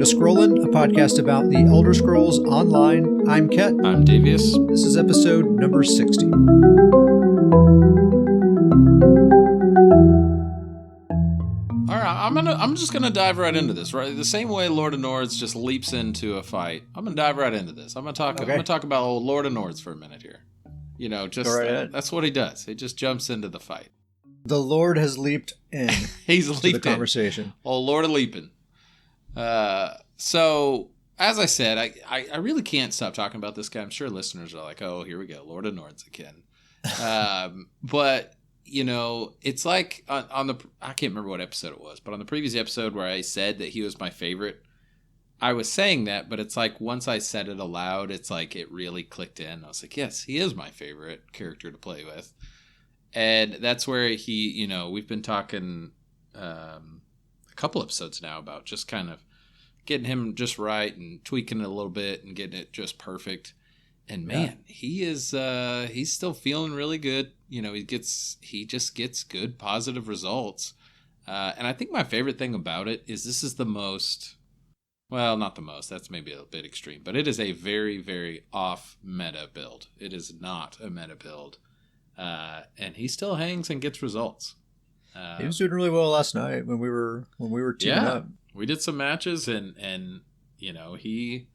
to Scrollin', a podcast about the Elder Scrolls Online. I'm Ket. I'm Davius. This is episode number 60. All right, I'm just gonna dive right into this. Right, the same way Lord of Nords just leaps into a fight. I'm gonna dive right into this. I'm gonna talk about old Lord of Nords for a minute here. You know, just that's what he does. He just jumps into the fight. The Lord has leaped in. He's to leaped the conversation. Oh, Lord of Leaping. So as I said, I really can't stop talking about this guy. I'm sure listeners are like, oh, here we go, Lord of Nords again. But you know, it's like on the I can't remember what episode it was, but on the previous episode where I said that he was my favorite, I was saying that, but it's like once I said it aloud, it's like it really clicked in. I was like, yes, he is my favorite character to play with. And that's where he, you know, we've been talking a couple episodes now about just kind of getting him just right and tweaking it a little bit and getting it just perfect. And man, he is he's still feeling really good. You know, he just gets good positive results. And I think my favorite thing about it is this is the most, well, not the most, that's maybe a bit extreme, but it is a very, very off meta build. It is not a meta build. And he still hangs and gets results. He was doing really well last night when we were teaming up. We did some matches and you know, he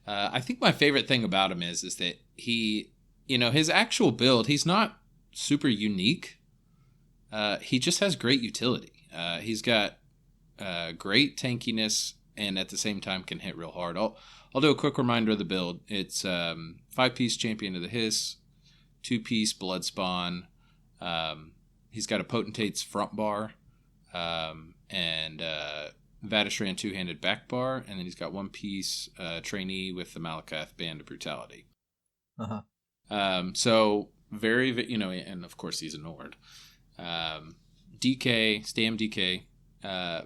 I think my favorite thing about him is that he, you know, his actual build, he's not super unique. He just has great utility. He's got great tankiness and at the same time can hit real hard. I'll do a quick reminder of the build. It's 5-piece Champion of the Hiss, 2-piece Blood Spawn. He's got a Potentate's front bar, and Vadishran 2-handed back bar, and then he's got 1-piece Trainee with the Malakath Band of Brutality. So very, you know, and of course he's a Nord. DK, StamDK,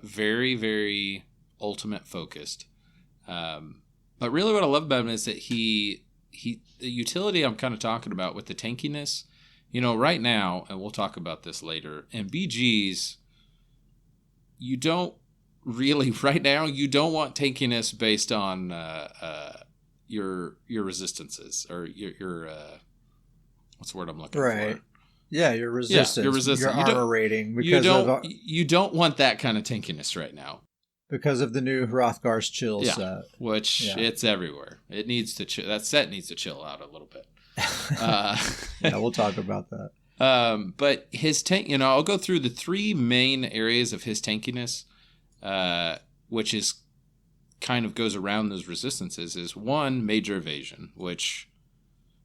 very, very ultimate focused. But really what I love about him is that the utility I'm kind of talking about with the tankiness, you know, right now, and we'll talk about this later, in BGs, you don't really, right now, you don't want tankiness based on your resistances, or your what's the word I'm looking for? Yeah, your resistance. Your resistance. Your armor rating. You don't want that kind of tankiness right now. Because of the new Hrothgar's chill set. Which it's everywhere. It needs to chill. That set needs to chill out a little bit. Yeah, we'll talk about that. But his tank, you know, I'll go through the 3 main areas of his tankiness, which is kind of goes around those resistances, is 1, major evasion, which,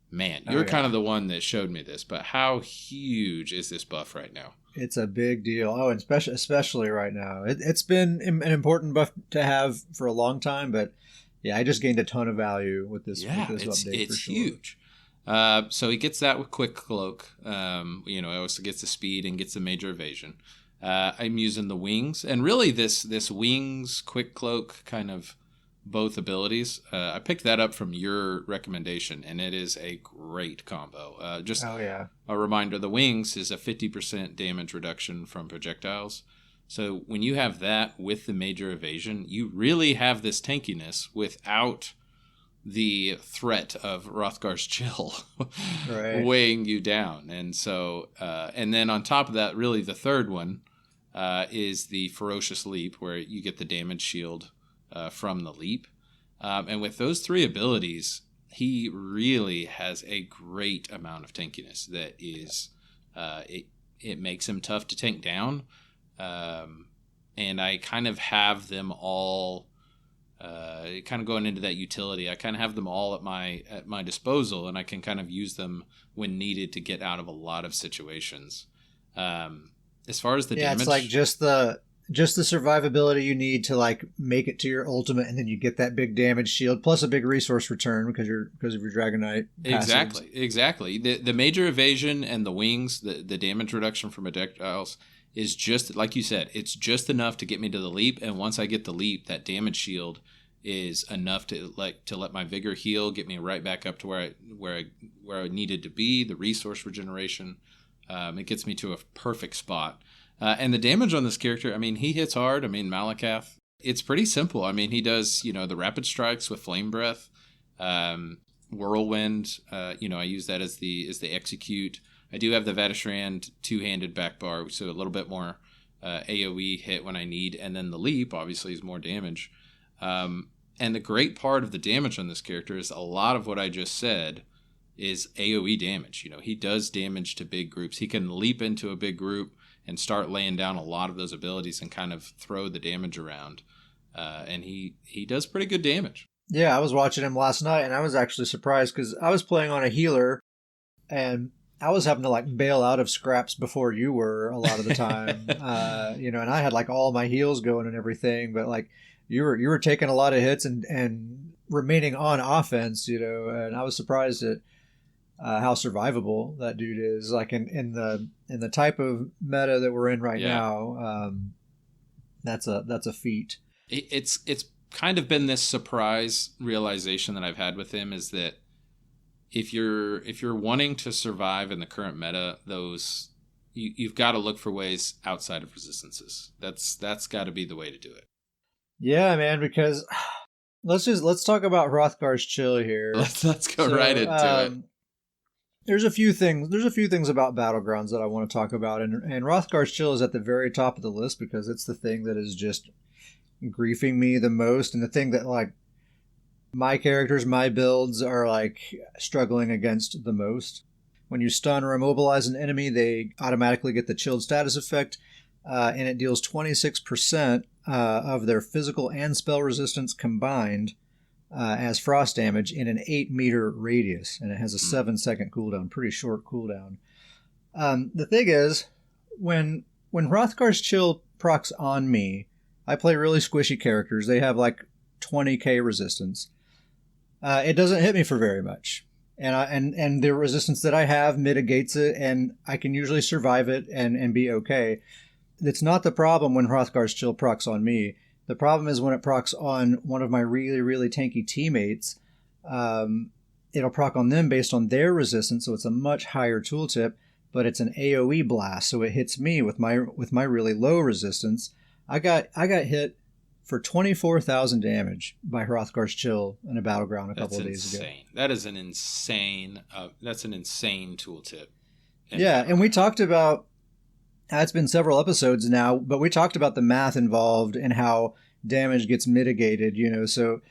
man, you're kind of the one that showed me this, but how huge is this buff right now? It's a big deal. Oh, and especially right now. It's been an important buff to have for a long time, but yeah, I just gained a ton of value with this update. It's for sure. Huge. So he gets that with Quick Cloak. You know, he also gets the speed and gets the major evasion. I'm using the wings, and really this wings, Quick Cloak kind of both abilities. I picked that up from your recommendation, and it is a great combo. A reminder, the wings is a 50% damage reduction from projectiles. So when you have that with the major evasion, you really have this tankiness without the threat of Hrothgar's chill weighing you down. And so, and then on top of that, really the third one is the Ferocious Leap, where you get the damage shield from the leap. And with those 3 abilities, he really has a great amount of tankiness that is, it makes him tough to tank down. And I kind of have them all, kind of going into that utility, I kind of have them all at my disposal, and I can kind of use them when needed to get out of a lot of situations. As far as the damage, it's like just the survivability you need to like make it to your ultimate, and then you get that big damage shield plus a big resource return because of your Dragonite passives. Exactly. The major evasion and the wings, the damage reduction from projectiles is just like you said. It's just enough to get me to the leap, and once I get the leap, that damage shield is enough to let my vigor heal, get me right back up to where I needed to be. The resource regeneration, it gets me to a perfect spot. And the damage on this character, I mean, he hits hard. I mean, Malakath It's pretty simple. I mean, he does, the rapid strikes with flame breath, whirlwind. I use that as the execute. I do have the Vatishran two-handed back bar, so a little bit more AoE hit when I need, and then the leap obviously is more damage. And the great part of the damage on this character is a lot of what I just said is AoE damage. He does damage to big groups. He can leap into a big group and start laying down a lot of those abilities and kind of throw the damage around. And he does pretty good damage. Yeah, I was watching him last night, and I was actually surprised because I was playing on a healer, and I was having to like bail out of scraps before you were a lot of the time. And I had like all my heals going and everything, but like you were taking a lot of hits and remaining on offense, and I was surprised at how survivable that dude is. Like in the type of meta that we're in right now, that's a feat. It's kind of been this surprise realization that I've had with him is that if you're wanting to survive in the current meta, you've got to look for ways outside of resistances. That's got to be the way to do it. Yeah, man. Because let's talk about Hrothgar's Chill here. Let's go right into it. There's a few things about Battlegrounds that I want to talk about, and Hrothgar's Chill is at the very top of the list because it's the thing that is just griefing me the most, and the thing that like my characters, my builds are like struggling against the most. When you stun or immobilize an enemy, they automatically get the chilled status effect, and it deals 26% of their physical and spell resistance combined as frost damage in an 8-meter radius, and it has a 7-second cooldown, pretty short cooldown. The thing is, when Hrothgar's Chill procs on me, I play really squishy characters. They have like 20k resistance. It doesn't hit me for very much, and the resistance that I have mitigates it, and I can usually survive it and be okay. It's not the problem when Hrothgar's Chill procs on me. The problem is when it procs on one of my really, really tanky teammates. It'll proc on them based on their resistance, so it's a much higher tooltip, but it's an AoE blast, so it hits me with my really low resistance. I got hit for 24,000 damage by Hrothgar's Chill in a battleground a couple of days ago. That is an insane. That's an insane tooltip. And we talked about. It's been several episodes now, but we talked about the math involved and how damage gets mitigated. So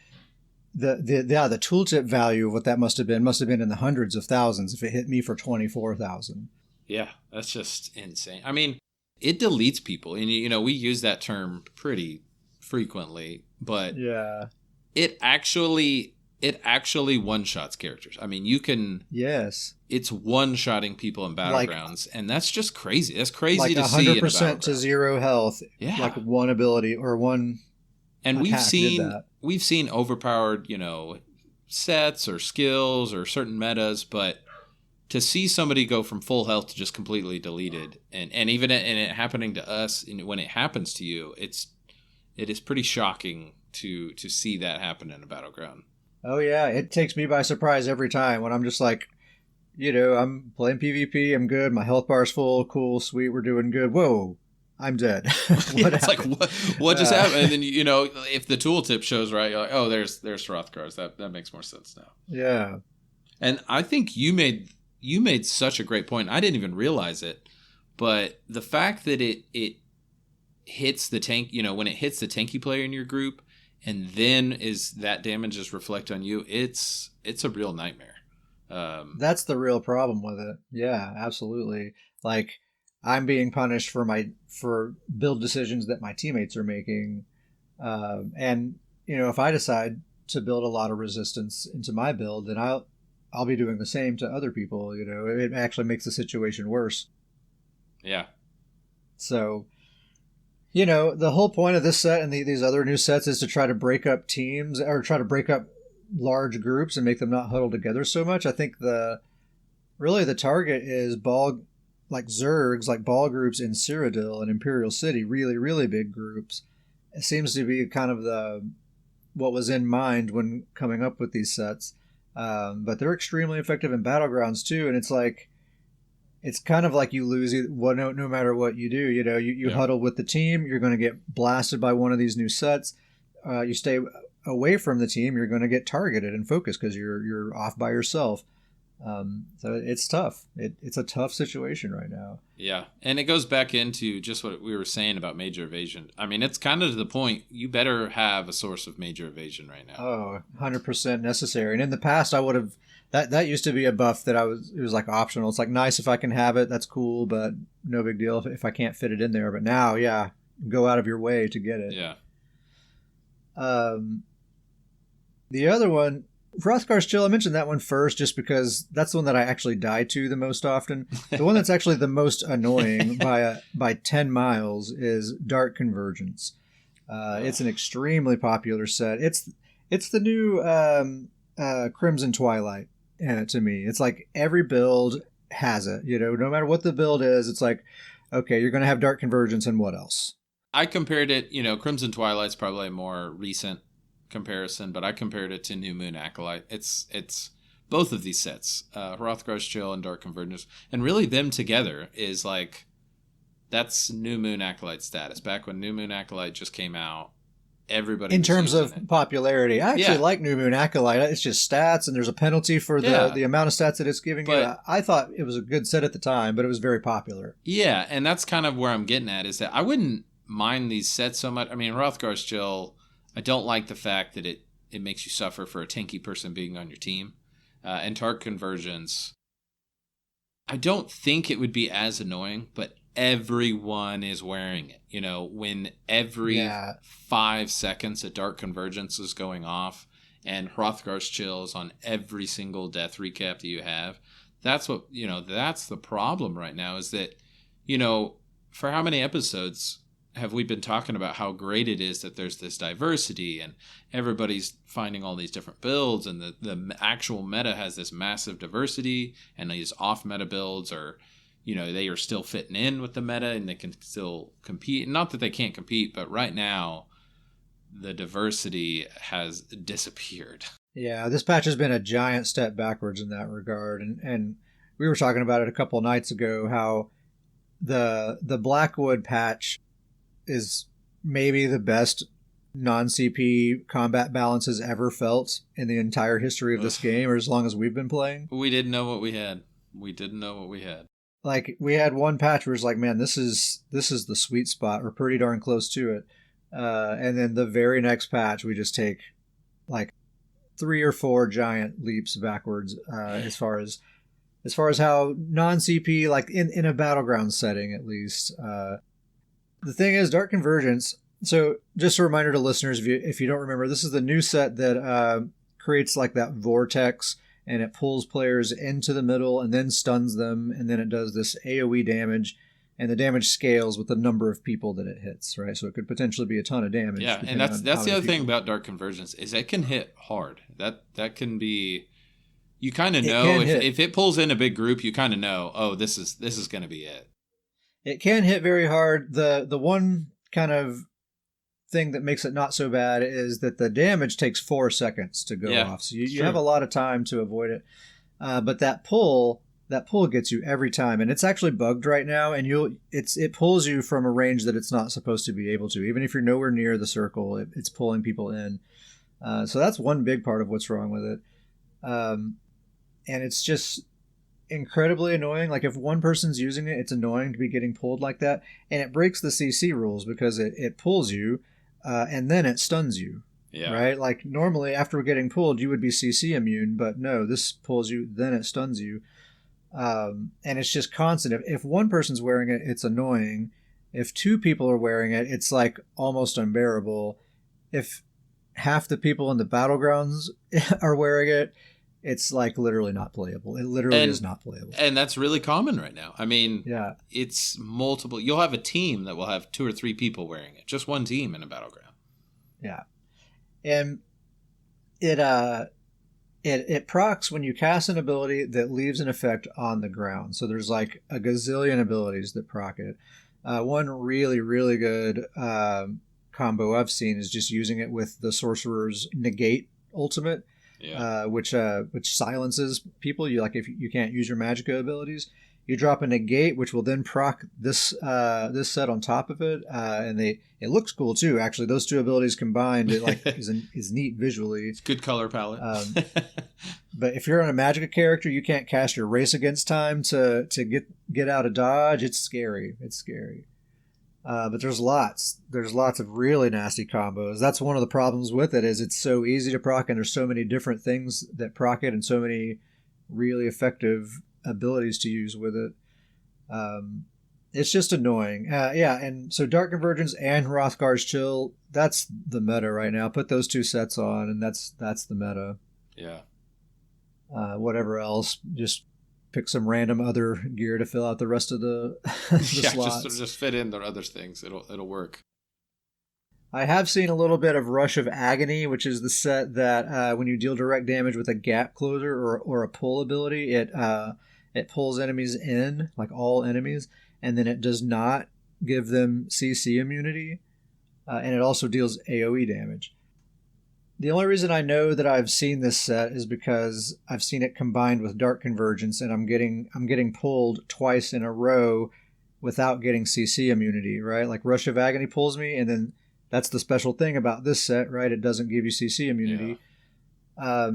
the tooltip value of what that must have been in the hundreds of thousands if it hit me for 24,000. Yeah, that's just insane. I mean, it deletes people, and we use that term pretty frequently, but it actually one-shots characters. I mean, you can... Yes. It's one-shotting people in Battlegrounds, and that's just crazy. That's crazy to see in a 100% to 0 health, like one ability or one... And we've seen overpowered, sets or skills or certain metas, but to see somebody go from full health to just completely deleted, and even it happening to us, and when it happens to you, it is pretty shocking to see that happen in a Battleground. Oh yeah, it takes me by surprise every time when I'm just like, I'm playing PvP, I'm good, my health bar's full, cool, sweet, we're doing good. Whoa, I'm dead. It's like, what just happened? And then, if the tooltip shows right, you're like, oh, there's Hrothgar's. That makes more sense now. Yeah. And I think you made such a great point. I didn't even realize it, but the fact that it hits the tank, when it hits the tanky player in your group, and then that damage is reflect on you, it's a real nightmare. That's the real problem with it. Yeah, absolutely. Like, I'm being punished for build decisions that my teammates are making, and if I decide to build a lot of resistance into my build, then I'll be doing the same to other people. It actually makes the situation worse. Yeah. So, the whole point of this set and these other new sets is to try to break up teams or try to break up large groups and make them not huddle together so much. I think the target is Zergs, like ball groups in Cyrodiil and Imperial City, really, really big groups. It seems to be kind of what was in mind when coming up with these sets. But they're extremely effective in Battlegrounds too, and it's like, it's kind of like you lose no matter what you do. You huddle with the team, you're going to get blasted by one of these new sets. You stay away from the team, you're going to get targeted and focused because you're off by yourself. So it's tough. It's a tough situation right now. Yeah, and it goes back into just what we were saying about major evasion. I mean, it's kind of to the point, you better have a source of major evasion right now. Oh, 100% necessary. And in the past, I would have... That used to be a buff that it was like optional. It's like nice if I can have it, that's cool, but no big deal if I can't fit it in there. But now, yeah, go out of your way to get it. Yeah. The other one, Hrothgar's Chill, I mentioned that one first just because that's the one that I actually die to the most often. The one that's actually the most annoying by 10 miles is Dark Convergence. It's an extremely popular set. It's the new Crimson Twilight. To me, it's like every build has it. No matter what the build is, it's like, okay, you're going to have Dark Convergence, and what else? I compared it, Crimson Twilight's probably a more recent comparison, but I compared it to New Moon Acolyte. It's both of these sets, Hrothgar's Chill and Dark Convergence, and really them together is like, that's New Moon Acolyte status. Back when New Moon Acolyte just came out, everybody in terms of popularity. I actually like New Moon Acolyte. It's just stats, and there's a penalty for the amount of stats that it's giving you. I thought it was a good set at the time, but it was very popular. Yeah, and that's kind of where I'm getting at, is that I wouldn't mind these sets so much. I mean, Hrothgar's Chill, I don't like the fact that it makes you suffer for a tanky person being on your team. And Dark Convergence, I don't think it would be as annoying, but everyone is wearing it. When every 5 seconds a Dark Convergence is going off and Hrothgar's Chill is on every single death recap that you have, that's what, that's the problem right now, is that, for how many episodes have we been talking about how great it is that there's this diversity and everybody's finding all these different builds, and the actual meta has this massive diversity, and these off meta builds are, they are still fitting in with the meta and they can still compete. Not that they can't compete, but right now the diversity has disappeared. Yeah, this patch has been a giant step backwards in that regard. And we were talking about it a couple nights ago, how the Blackwood patch is maybe the best non-CP combat balances ever felt in the entire history of this game, or as long as we've been playing. We didn't know what we had. Like, we had one patch where it's like, man, this is the sweet spot. We're pretty darn close to it. And then the very next patch, we just take like 3 or 4 giant leaps backwards as far as how non-CP, like in a battleground setting at least. The thing is, Dark Convergence. So just a reminder to listeners, if you don't remember, this is the new set that creates like that vortex, and it pulls players into the middle and then stuns them, and then it does this AoE damage, and the damage scales with the number of people that it hits, right? So it could potentially be a ton of damage. Yeah, and that's the other thing about Dark Convergence, is it can hit hard. That can be, you kind of know if it pulls in a big group, you kind of know, oh, this is going to be it. It can hit very hard. The one kind of thing that makes it not so bad is that the damage takes 4 seconds to go off. So you have a lot of time to avoid it. But that pull gets you every time, and it's actually bugged right now, and it pulls you from a range that it's not supposed to be able to. Even if you're nowhere near the circle, it's pulling people in. So that's one big part of what's wrong with it. And it's just incredibly annoying. Like, if one person's using it, it's annoying to be getting pulled like that, and it breaks the CC rules because it pulls you and then it stuns you. Yeah. Right? Like, normally after getting pulled you would be CC immune, but no, this pulls you, then it stuns you. And it's just constant. If one person's wearing it, it's annoying. If 2 people are wearing it, it's like almost unbearable. If half the people in the battlegrounds are wearing it, it's like literally not playable. It literally is not playable. And that's really common right now. I mean, yeah, it's multiple. You'll have a team that will have 2 or 3 people wearing it. Just one team in a battleground. Yeah. And it procs when you cast an ability that leaves an effect on the ground. So there's like a gazillion abilities that proc it. One really, really good combo I've seen is just using it with the Sorcerer's Negate ultimate. Yeah. Which silences people. You, like, if you can't use your Magicka abilities, You drop a negate, which will then proc this this set on top of it, and it looks cool too. Actually, those two abilities combined, it like is neat visually. It's good color palette. But if you're on a Magicka character, you can't cast your Race Against time to get out of dodge. It's scary. It's scary. But there's lots of really nasty combos. That's one of the problems with it, is it's so easy to proc, and there's so many different things that proc it, and so many really effective abilities to use with it. It's just annoying. And so Dark Convergence and Hrothgar's Chill, that's the meta right now. Put those two sets on, and that's the meta. Yeah. Whatever else, just pick some random other gear to fill out the rest of the slots. Just fit in the other things. It'll work. I have seen a little bit of Rush of Agony, which is the set that when you deal direct damage with a gap closer or a pull ability, it pulls enemies in, like all enemies, and then it does not give them CC immunity, and it also deals AoE damage. The only reason I know that I've seen this set is because I've seen it combined with Dark Convergence, and I'm getting pulled twice in a row without getting CC immunity, right? Like Rush of Agony pulls me, and then that's the special thing about this set, right? It doesn't give you CC immunity. Yeah.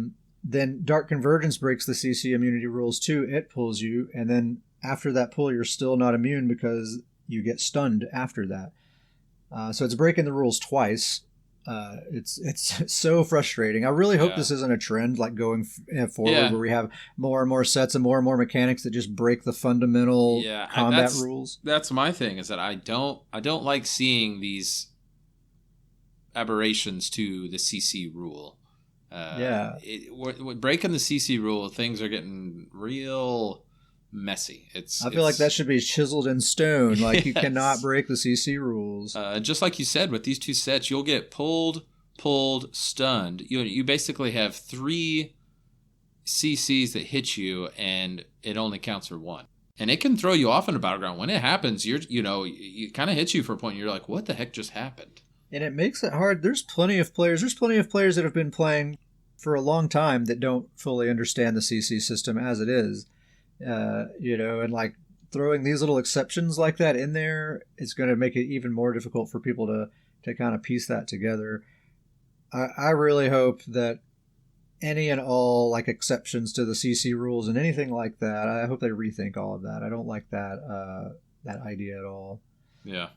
Then Dark Convergence breaks the CC immunity rules too. It pulls you, and then after that pull, you're still not immune because you get stunned after that. So it's breaking the rules twice. It's so frustrating. I really hope this isn't a trend, like going forward, where we have more and more sets and more mechanics that just break the fundamental combat rules. That's my thing, is that I don't like seeing these aberrations to the CC rule. Breaking the CC rule, things are getting real messy. I feel like that should be chiseled in stone. Like, you cannot break the CC rules. Just like you said, with these two sets, you'll get pulled, stunned. You basically have 3 CCs that hit you, and it only counts for 1. And it can throw you off in a battleground. When it happens, it kind of hits you for a point. You're like, what the heck just happened? And it makes it hard. There's plenty of players that have been playing for a long time that don't fully understand the CC system as it is. And like throwing these little exceptions like that in there, it's going to make it even more difficult for people to kind of piece that together. I really hope that any and all like exceptions to the CC rules and anything like that, I hope they rethink all of that. I don't like that idea at all. Yeah.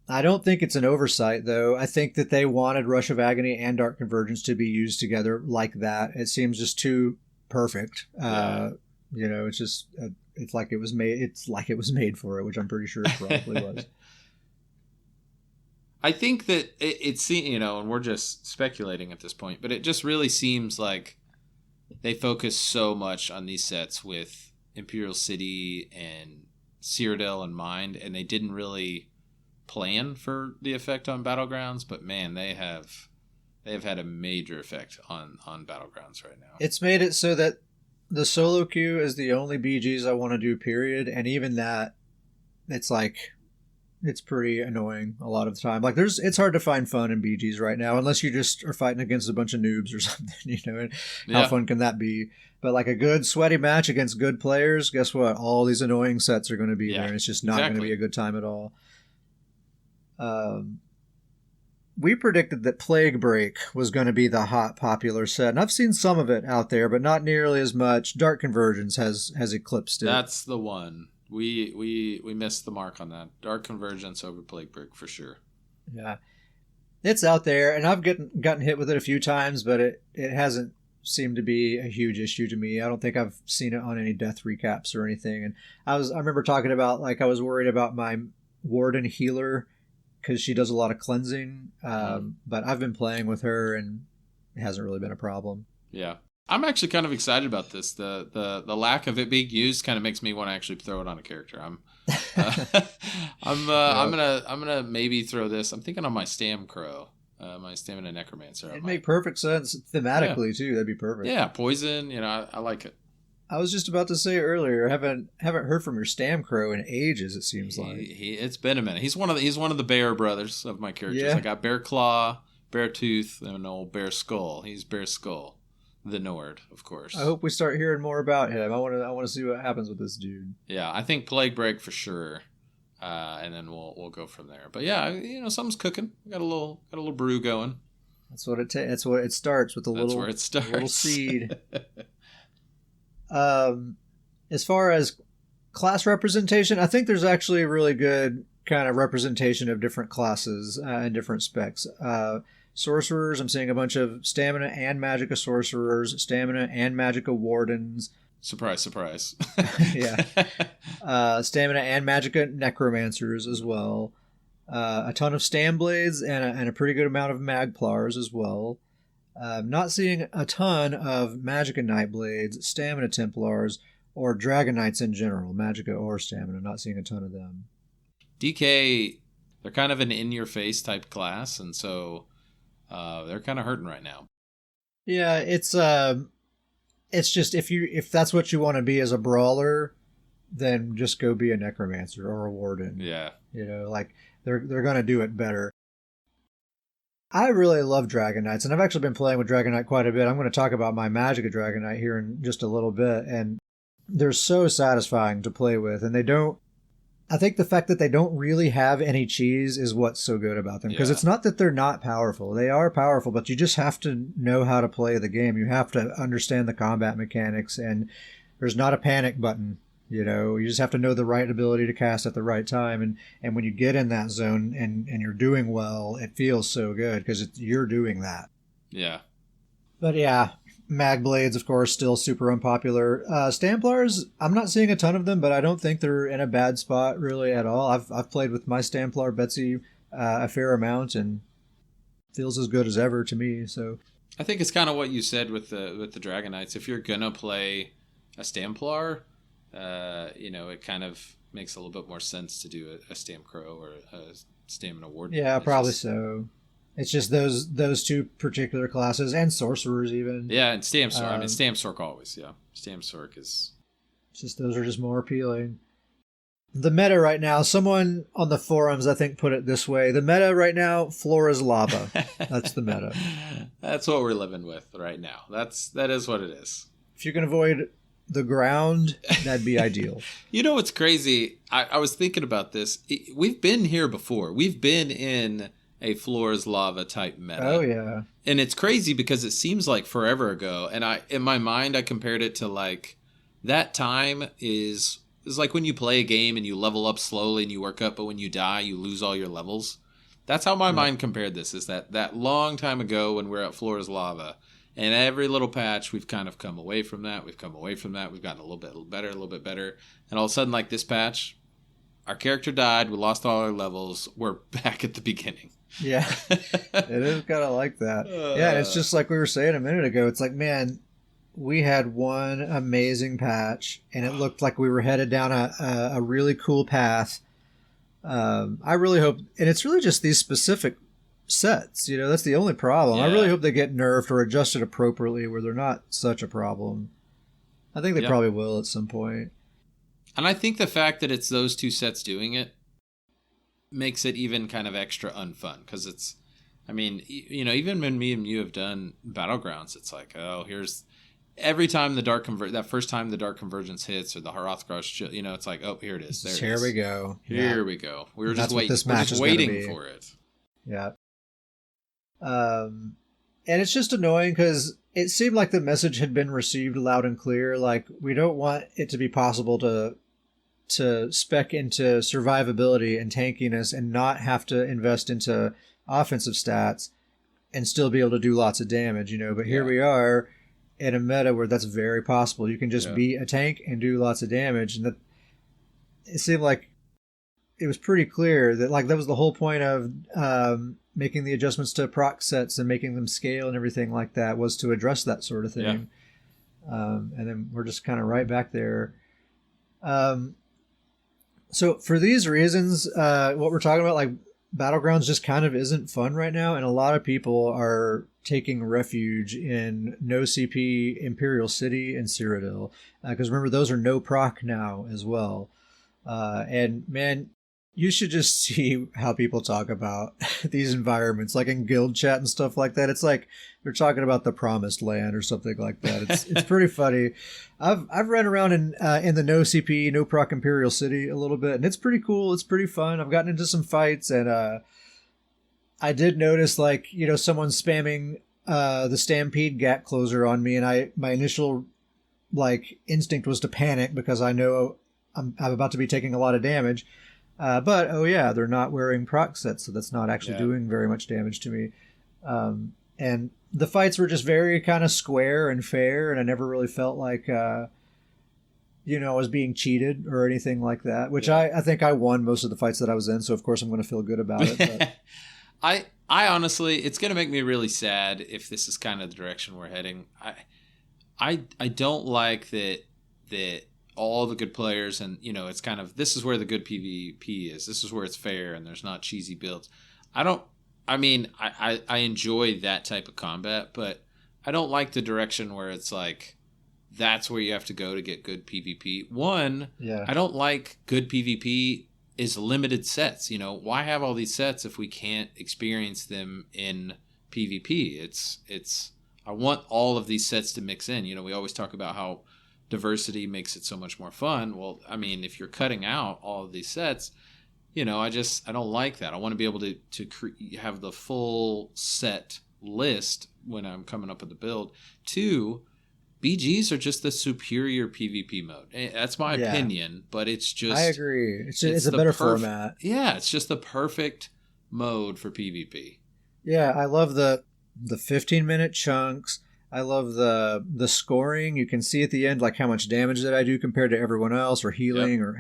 I don't think it's an oversight, though. I think that they wanted Rush of Agony and Dark Convergence to be used together like that. It seems just too perfect. It's just it's like it was made for it, which I'm pretty sure it probably was. I think that it's and we're just speculating at this point, but it just really seems like they focus so much on these sets with Imperial City and Cyrodiil in mind, and they didn't really plan for the effect on Battlegrounds, but man, they have had a major effect on Battlegrounds right now. It's made it so that the solo queue is the only BGs I want to do, period. And even that, it's pretty annoying a lot of the time. Like it's hard to find fun in BGs right now, unless you just are fighting against a bunch of noobs or something, and how fun can that be? But like a good sweaty match against good players, guess what? All these annoying sets are going to be there, and it's just not going to be a good time at all. We predicted that Plague Break was going to be the hot popular set, and I've seen some of it out there, but not nearly as much. Dark Convergence has eclipsed it. That's the one. We missed the mark on that. Dark Convergence over Plague Break for sure. Yeah, it's out there, and I've gotten hit with it a few times, but it hasn't seemed to be a huge issue to me. I don't think I've seen it on any death recaps or anything. And I remember talking about, like, I was worried about my Warden healer because she does a lot of cleansing, but I've been playing with her and it hasn't really been a problem. Yeah, I'm actually kind of excited about this. The lack of it being used kind of makes me want to actually throw it on a character. I'm gonna maybe throw this. I'm thinking on my Stamcrow, my Stamina Necromancer. It'd make perfect sense thematically too. That'd be perfect. Yeah, poison. I like it. I was just about to say earlier, haven't heard from your Stamcrow in ages. It seems like it's been a minute. He's one of the Bear brothers of my characters. Yeah. I got Bear Claw, Bear Tooth, and old Bear Skull. He's Bear Skull. the Nord, of course. I hope we start hearing more about him. I want to see what happens with this dude. Yeah, I think Plague Break for sure, and then we'll go from there. But yeah, something's cooking. We got a little brew going. That's what it takes. That's what it starts with. That's where it starts. A little seed. As far as class representation, I think there's actually a really good kind of representation of different classes and different specs. Sorcerers, I'm seeing a bunch of Stamina and Magicka Sorcerers, Stamina and Magicka Wardens. Surprise, surprise. Yeah. Stamina and Magicka Necromancers as well. A ton of Stamblades and a pretty good amount of Magplars as well. Not seeing a ton of Magicka Nightblades, Stamina Templars, or Dragon Knights in general, Magicka or Stamina. Not seeing a ton of them. DK, they're kind of an in-your-face type class, and so they're kind of hurting right now. Yeah, it's just if that's what you want to be as a brawler, then just go be a Necromancer or a Warden. Yeah, like they're gonna do it better. I really love Dragon Knights, and I've actually been playing with Dragon Knight quite a bit. I'm going to talk about my Magicka Dragon Knight here in just a little bit, and they're so satisfying to play with, and I think the fact that they don't really have any cheese is what's so good about them, because it's not that they're not powerful. They are powerful, but you just have to know how to play the game. You have to understand the combat mechanics, and there's not a panic button. You just have to know the right ability to cast at the right time, and when you get in that zone and you're doing well, it feels so good because you're doing that. Yeah. But yeah, Magblades, of course, still super unpopular. Stamplars, I'm not seeing a ton of them, but I don't think they're in a bad spot really at all. I've played with my Stamplar Betsy a fair amount, and feels as good as ever to me. So I think it's kind of what you said with the Dragon Knights. If you're gonna play a Stamplar, it kind of makes a little bit more sense to do a Stamp Crow or a Stamina Warden. Yeah, probably so. It's just those two particular classes, and sorcerers even. Yeah, and Stamp Sork. Stamp Sork always. Yeah, Stamp Sork is. It's just those are just more appealing. The meta right now, someone on the forums I think put it this way: the meta right now, floor is lava. That's the meta. That's what we're living with right now. That is what it is. If you can avoid the ground, that'd be ideal. You know what's crazy? I was thinking about this. We've been here before. We've been in a floor is lava type meta. Oh yeah. And it's crazy because it seems like forever ago. And in my mind, I compared it to like that time is like when you play a game and you level up slowly and you work up, but when you die, you lose all your levels. That's how my mind compared this, is that long time ago when we're at floor is lava. And every little patch, we've kind of come away from that. We've come away from that. We've gotten a little bit better. And all of a sudden, like this patch, our character died. We lost all our levels. We're back at the beginning. Yeah, it is kind of like that. Yeah, and it's just like we were saying a minute ago. It's like, man, we had one amazing patch, and it looked like we were headed down a really cool path. I really hope, and it's really just these specific sets, that's the only problem. I really hope they get nerfed or adjusted appropriately where they're not such a problem. I think they probably will at some point. And I think the fact that it's those two sets doing it makes it even kind of extra unfun, because it's, even when me and you have done Battlegrounds, it's like, oh, here's every time that first time the Dark Convergence hits or the Hrothgar, it's like, oh, here it is. Here we go. Here we go. We were just waiting. We're just waiting for it. Yeah. And it's just annoying because it seemed like the message had been received loud and clear. Like, we don't want it to be possible to spec into survivability and tankiness and not have to invest into offensive stats and still be able to do lots of damage, But here we are in a meta where that's very possible. You can just be a tank and do lots of damage. And it seemed like it was pretty clear that that was the whole point of making the adjustments to proc sets and making them scale and everything like that, was to address that sort of thing. And then we're just kind of right back there. So for these reasons, what we're talking about, Battlegrounds just kind of isn't fun right now, and a lot of people are taking refuge in no CP Imperial City and Cyrodiil, because remember, those are no proc now as well. And man, You should just see how people talk about these environments, like in guild chat and stuff like that. It's like they're talking about the promised land or something like that. It's pretty funny. I've run around in the no CP, no proc Imperial City a little bit, and it's pretty cool. It's pretty fun. I've gotten into some fights, and I did notice, like, someone spamming the Stampede gap closer on me, and my initial like instinct was to panic because I know I'm about to be taking a lot of damage. But, oh yeah, they're not wearing proc sets, so that's not actually doing very much damage to me. And the fights were just very kind of square and fair, and I never really felt like, I was being cheated or anything like that, which I think I won most of the fights that I was in, so of course I'm going to feel good about it. But. I honestly, it's going to make me really sad if this is kind of the direction we're heading. I don't like that all the good players, and it's kind of, this is where the good PvP is. This is where it's fair and there's not cheesy builds. I enjoy that type of combat, but I don't like the direction where it's like that's where you have to go to get good PvP. I don't like good PvP is limited sets. Why have all these sets if we can't experience them in PvP? It's I want all of these sets to mix in. We always talk about how diversity makes it so much more fun. Well, I mean, if you're cutting out all of these sets, I don't like that. I want to be able to have the full set list when I'm coming up with the build. 2, BGs are just the superior PvP mode. That's my opinion, but it's just... I agree. It's a better format. Yeah, it's just the perfect mode for PvP. Yeah, I love the 15-minute chunks. I love the scoring. You can see at the end, like, how much damage that I do compared to everyone else, or healing, or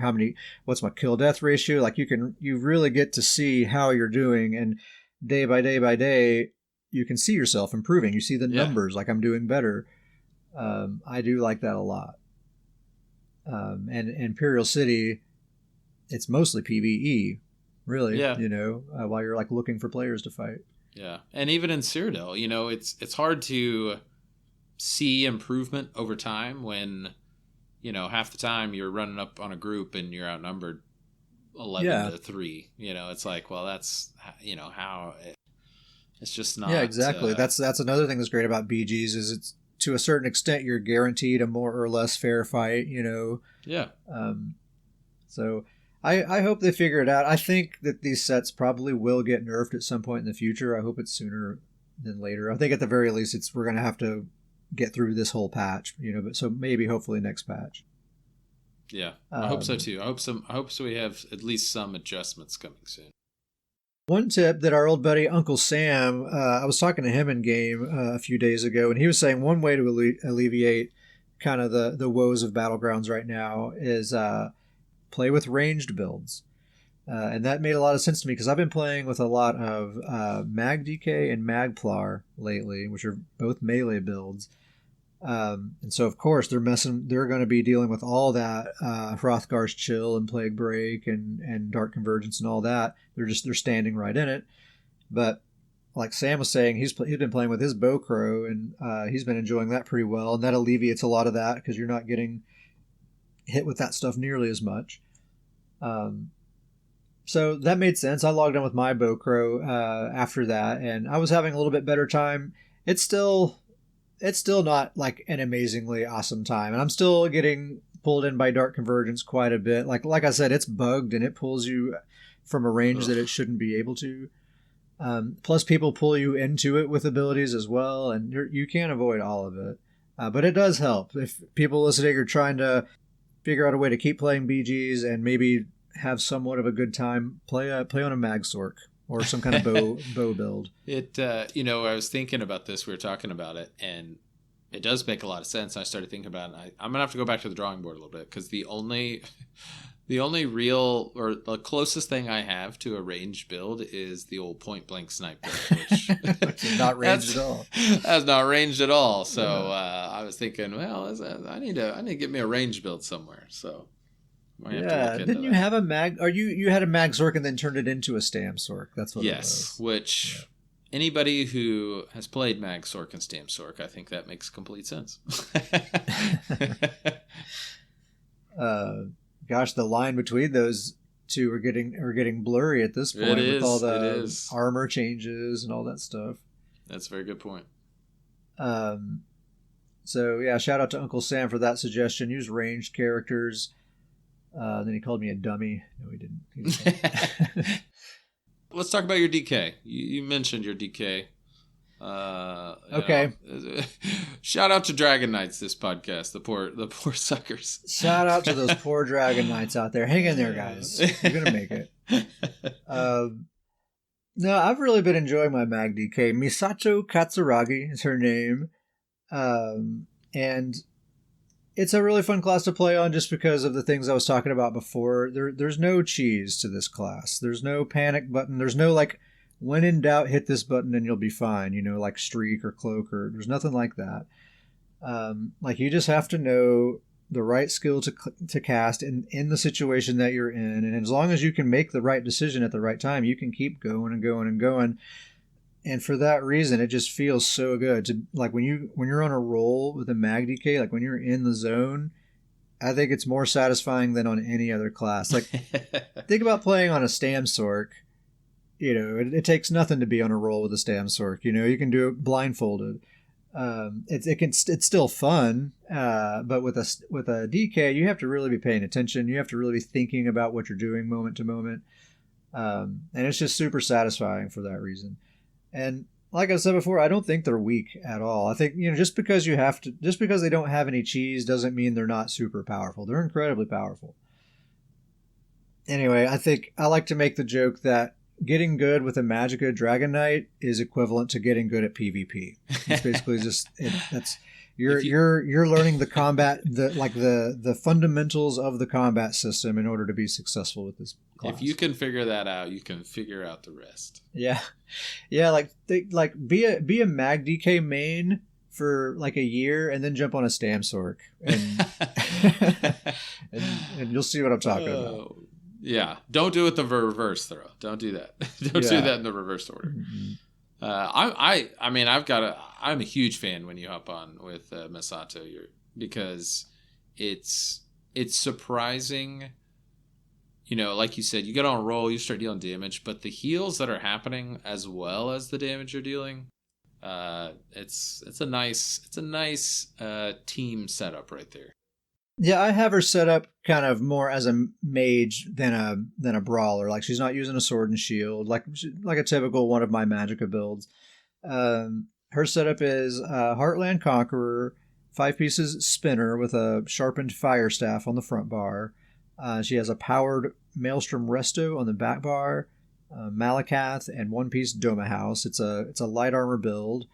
what's my kill death ratio. Like, you really get to see how you're doing, and day by day by day, you can see yourself improving. You see the numbers, like I'm doing better. I do like that a lot. And Imperial City, it's mostly PvE, really. Yeah. While you're like looking for players to fight. Yeah, and even in Cyrodiil, it's hard to see improvement over time when, half the time you're running up on a group and you're outnumbered 11 to 3. It's like, well, that's how it's just not. Yeah, exactly. That's another thing that's great about BGs is it's, to a certain extent, you're guaranteed a more or less fair fight. Yeah. So I hope they figure it out. I think that these sets probably will get nerfed at some point in the future. I hope it's sooner than later. I think at the very least we're going to have to get through this whole patch, but so maybe hopefully next patch. Yeah, I hope so too. I hope so we have at least some adjustments coming soon. One tip that our old buddy Uncle Sam, I was talking to him in game a few days ago, and he was saying one way to alleviate kind of the woes of Battlegrounds right now is play with ranged builds. And that made a lot of sense to me because I've been playing with a lot of MagDK and MagPlar lately, which are both melee builds. And so, of course, they're going to be dealing with all that Hrothgar's Chill and Plague Break and Dark Convergence and all that. They're standing right in it. But like Sam was saying, he's been playing with his Bowcrow, and he's been enjoying that pretty well. And that alleviates a lot of that because you're not getting hit with that stuff nearly as much. So that made sense. I logged in with my Bowcrow after that, and I was having a little bit better time. It's still not like an amazingly awesome time, and I'm still getting pulled in by Dark Convergence quite a bit. Like I said, it's bugged and it pulls you from a range that it shouldn't be able to. Plus, people pull you into it with abilities as well, and you can't avoid all of it. But it does help if people listening are trying to figure out a way to keep playing BGs and maybe have somewhat of a good time. Play on a Magsork or some kind of bow build. I was thinking about this. We were talking about it, and it does make a lot of sense. I started thinking about it. I'm gonna have to go back to the drawing board a little bit because the only real or the closest thing I have to a ranged build is the old point blank snipe build, which is not ranged at all. That's not ranged at all. So I was thinking, well, I need to get me a ranged build somewhere. So. Didn't you have a mag? Or you had a Magsork and then turned it into a Stamsork? That's what it was. Which anybody who has played Magsork and Stamsork, I think that makes complete sense. Gosh, the line between those 2 are getting blurry at this point with all the armor changes and all that stuff. That's a very good point. So yeah, shout out to Uncle Sam for that suggestion. Use ranged characters. Then he called me a dummy. No, he didn't. Let's talk about your DK. You mentioned your DK. Okay. Shout out to Dragon Knights this podcast. The poor suckers. Shout out to those poor Dragon Knights out there. Hang in there, guys. You're gonna make it. No, I've really been enjoying my MagDK. Misato Katsuragi is her name. And it's a really fun class to play on just because of the things I was talking about before. There's no cheese to this class. There's no panic button. There's no like, when in doubt, hit this button and you'll be fine. You know, like streak or cloak, or there's nothing like that. Like you just have to know the right skill to cast in the situation that you're in. And as long as you can make the right decision at the right time, you can keep going and going and going. And for that reason, it just feels so good to like when you're on a roll with a MagDK, like when you're in the zone, I think it's more satisfying than on any other class. Like think about playing on a StamSorc. You know, it takes nothing to be on a roll with a StamSorc. You know, you can do it blindfolded. It's still fun, but with a DK, you have to really be paying attention. You have to really be thinking about what you're doing moment to moment, and it's just super satisfying for that reason. And like I said before, I don't think they're weak at all. I think, you know, just because they don't have any cheese doesn't mean they're not super powerful. They're incredibly powerful. Anyway, I think I like to make the joke that getting good with a Magicka Dragon Knight is equivalent to getting good at PvP. It's basically just you're learning the combat, the fundamentals of the combat system in order to be successful with this class. If you can figure that out, you can figure out the rest. Yeah. Like be a MagDK main for like a year and then jump on a StamSorc and and you'll see what I'm talking about. Yeah, don't do it the reverse throw. Don't do that. Don't do that in the reverse order. Mm-hmm. I'm a huge fan when you hop on with Misato because it's surprising. You know, like you said, you get on a roll, you start dealing damage, but the heals that are happening as well as the damage you're dealing, it's a nice team setup right there. Yeah, I have her set up kind of more as a mage than a brawler. Like she's not using a sword and shield like a typical one of my Magicka builds. Her setup is Heartland Conqueror, 5 pieces spinner with a sharpened fire staff on the front bar. She has a powered Maelstrom Resto on the back bar, Malakath, and 1-piece Doma House. It's a light armor build.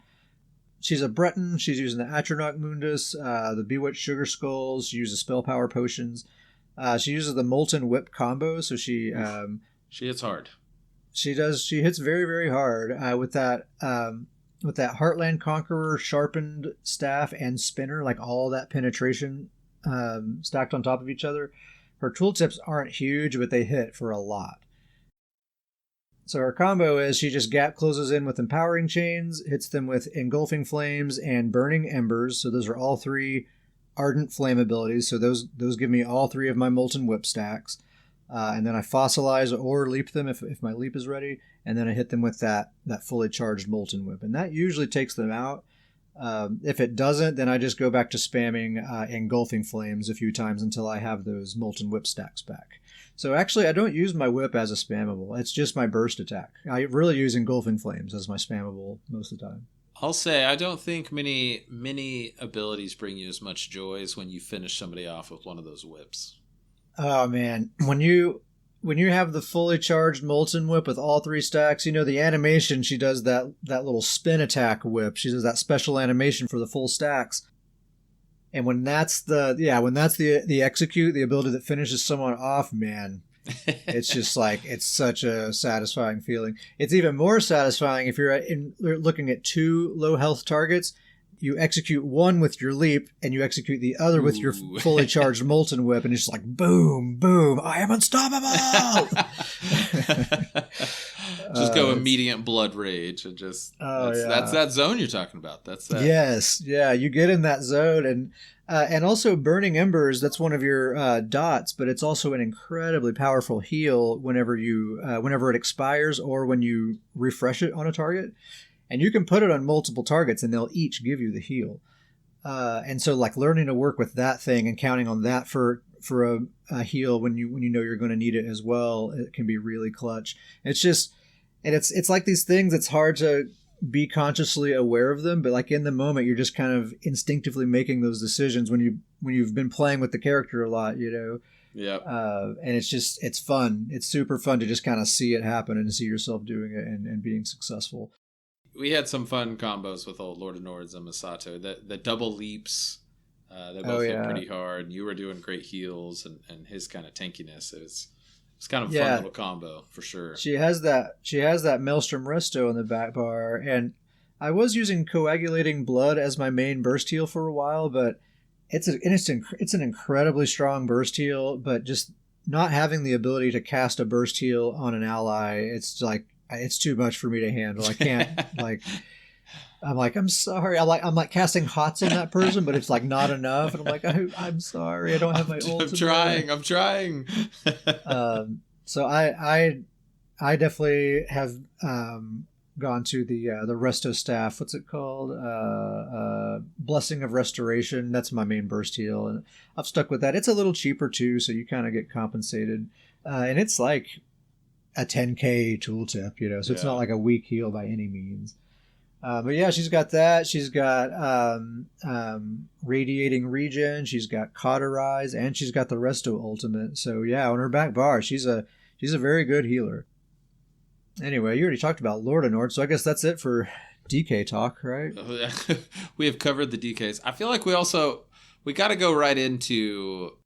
She's a Breton. She's using the Atronach Mundus, the Bewitched Sugar Skulls. She uses spell power potions. She uses the Molten Whip combo, so she hits hard. She does. She hits very, very hard with that Heartland Conqueror sharpened staff and spinner, like all that penetration stacked on top of each other. Her tooltips aren't huge, but they hit for a lot. So her combo is she just gap closes in with Empowering Chains, hits them with Engulfing Flames and Burning Embers. So those are all 3 Ardent Flame abilities. So those give me all 3 of my Molten Whip stacks. And then I fossilize or leap them if my leap is ready. And then I hit them with that fully charged Molten Whip. And that usually takes them out. If it doesn't, then I just go back to spamming Engulfing Flames a few times until I have those Molten Whip stacks back. So actually, I don't use my whip as a spammable. It's just my burst attack. I really use Engulfing Flames as my spammable most of the time. I'll say I don't think many abilities bring you as much joy as when you finish somebody off with one of those whips. Oh man, when you have the fully charged Molten Whip with all 3 stacks, you know the animation she does that little spin attack whip. She does that special animation for the full stacks. And when that's the execute, the ability that finishes someone off, man, it's just like, it's such a satisfying feeling. It's even more satisfying if you're looking at 2 low health targets. You execute one with your leap, and you execute the other with your fully charged Molten Whip, and it's just like, boom, boom, I am unstoppable! Just go immediate blood rage and just that's that zone you're talking about. That's that. Yes, yeah, you get in that zone, and also Burning Embers. That's one of your dots, but it's also an incredibly powerful heal whenever it expires or when you refresh it on a target, and you can put it on multiple targets, and they'll each give you the heal. And so, like, learning to work with that thing and counting on that for a heal when you know you're going to need it as well, it can be really clutch. It's just, and it's like these things. It's hard to be consciously aware of them, but like in the moment, you're just kind of instinctively making those decisions when you've been playing with the character a lot, you know. Yeah. And it's fun. It's super fun to just kind of see it happen and see yourself doing it and being successful. We had some fun combos with old Lord of Nords and Masato. The double leaps, they both hit pretty hard. You were doing great heals, and his kind of tankiness. It's kind of a fun little combo for sure. She has that Maelstrom Resto on the back bar, and I was using Coagulating Blood as my main burst heal for a while, but it's an incredibly strong burst heal, but just not having the ability to cast a burst heal on an ally, it's like, it's too much for me to handle. I can't I'm sorry. I'm like casting hots on that person, but it's like not enough. And I'm like, I'm sorry. I don't have my ultimate. I'm trying. So I definitely have gone to the Resto staff. What's it called? Blessing of Restoration. That's my main burst heal, and I've stuck with that. It's a little cheaper too, so you kind of get compensated. And it's like a 10k tooltip, you know, so it's not like a weak heal by any means. But yeah, she's got that. She's got Radiating Regen. She's got Cauterize, and she's got the Resto ultimate. So yeah, on her back bar, she's a very good healer. Anyway, you already talked about Lord of Nord, so I guess that's it for DK talk, right? We have covered the DKs. I feel like we got to go right into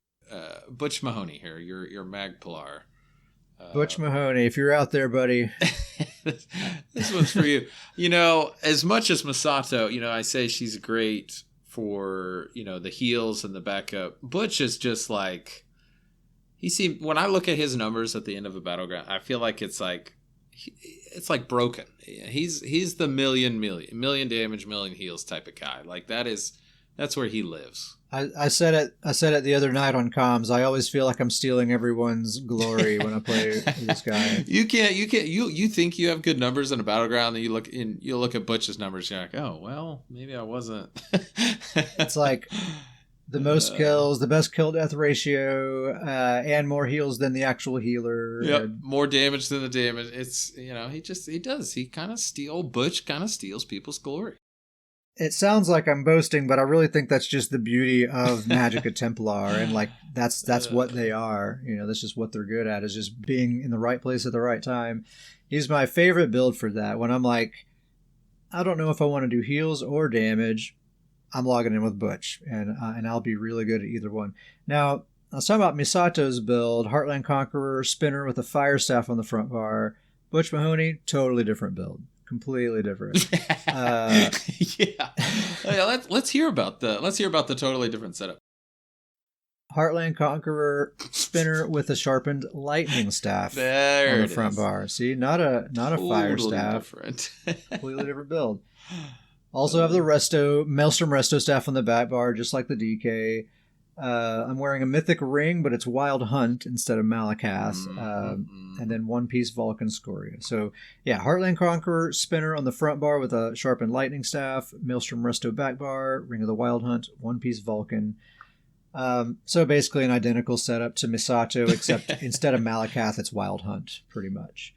Butch Mahoney here. Your MagPlar. Butch Mahoney, if you're out there, buddy. This one's for you. You know, as much as Masato, you know, I say she's great for, you know, the heals and the backup. Butch is just like, when I look at his numbers at the end of a battleground, I feel like it's like broken. He's the million damage, million heals type of guy. Like that's where he lives. I said it the other night on comms. I always feel like I'm stealing everyone's glory when I play this guy. You think you have good numbers in a battleground, and you look at Butch's numbers, you're like, oh well, maybe I wasn't. It's like the most kills, the best kill death ratio, and more heals than the actual healer. Yep, more damage than the damage. It's, you know, Butch kind of steals people's glory. It sounds like I'm boasting, but I really think that's just the beauty of Magicka Templar, and like that's what they are. You know, that's just what they're good at, is just being in the right place at the right time. He's my favorite build for that. When I'm like, I don't know if I want to do heals or damage, I'm logging in with Butch, and I'll be really good at either one. Now, I was talking about Misato's build, Heartland Conqueror, Spinner with a Fire Staff on the front bar. Butch Mahoney, totally different build. Completely different. Yeah. Let's hear about the totally different setup. Heartland Conqueror, Spinner with a sharpened lightning staff on the front bar. See, not a fire staff. Completely different build. Also have the Maelstrom Resto staff on the back bar, just like the DK. I'm wearing a Mythic Ring, but it's Wild Hunt instead of Malakath. And then One Piece Vulcan Scoria. So yeah, Heartland Conqueror, Spinner on the front bar with a sharpened lightning staff, Maelstrom Resto back bar, Ring of the Wild Hunt, One Piece Vulcan. So basically an identical setup to Misato, except instead of Malakath, it's Wild Hunt, pretty much.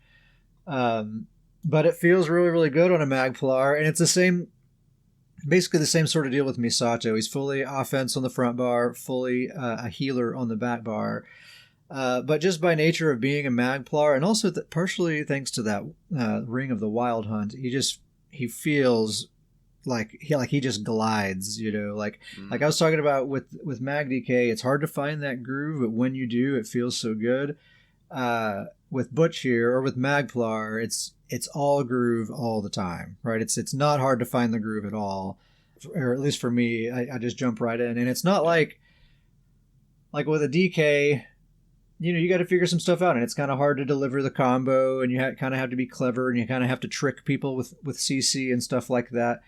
But it feels really, really good on a MagPlar, and it's basically the same sort of deal with Misato. He's fully offense on the front bar, fully a healer on the back bar. But just by nature of being a MagPlar, and also partially thanks to that Ring of the Wild Hunt, he feels like he just glides, you know, like I was talking about with MagDK. It's hard to find that groove, but when you do, it feels so good. With Butch here, or with MagPlar, it's all groove all the time, right? It's not hard to find the groove at all, or at least for me. I just jump right in, and it's not like with a DK. you got to figure some stuff out, and it's kind of hard to deliver the combo, and you kind of have to be clever, and you kind of have to trick people with CC and stuff like that.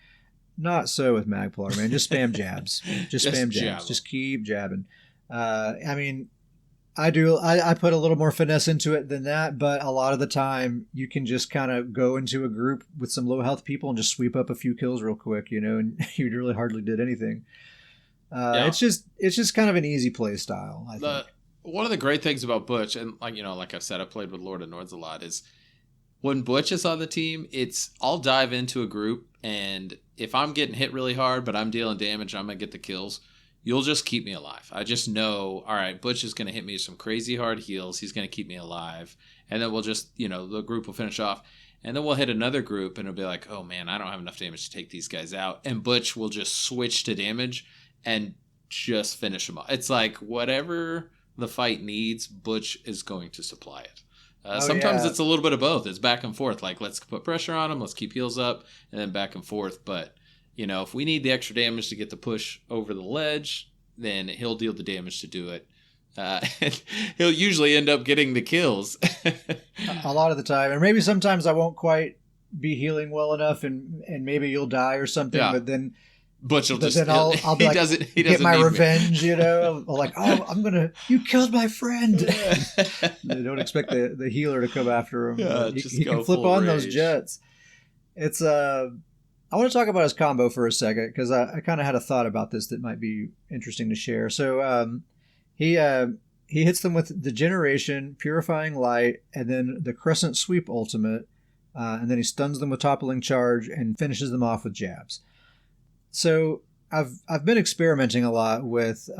Not so with MagPlar, man. Just spam jabs. Just spam jabs. Just keep jabbing. I mean, I put a little more finesse into it than that, but a lot of the time you can just kind of go into a group with some low health people and just sweep up a few kills real quick, and you really hardly did anything. It's just kind of an easy play style, I think. One of the great things about Butch, and like I've said, I played with Lord of Nords a lot, is when Butch is on the team, I'll dive into a group, and if I'm getting hit really hard, but I'm dealing damage, I'm going to get the kills, you'll just keep me alive. I just know, all right, Butch is going to hit me with some crazy hard heals. He's going to keep me alive. And then we'll just, the group will finish off. And then we'll hit another group, and it'll be like, oh, man, I don't have enough damage to take these guys out. And Butch will just switch to damage and just finish them off. It's like whatever the fight needs, Butch is going to supply it. Sometimes it's a little bit of both. It's back and forth. Like, let's put pressure on him. Let's keep heals up, and then back and forth. But if we need the extra damage to get the push over the ledge, then he'll deal the damage to do it. He'll usually end up getting the kills. A lot of the time. And maybe sometimes I won't quite be healing well enough, and maybe you'll die or something, but then... Butch will just... I'll be get my revenge, like, oh, you killed my friend. They don't expect the healer to come after him. Yeah, he can flip on those jets. It's... I want to talk about his combo for a second, because I kind of had a thought about this that might be interesting to share. So he hits them with Degeneration, Purifying Light, and then the Crescent Sweep ultimate, and then he stuns them with Toppling Charge and finishes them off with jabs. So I've been experimenting a lot with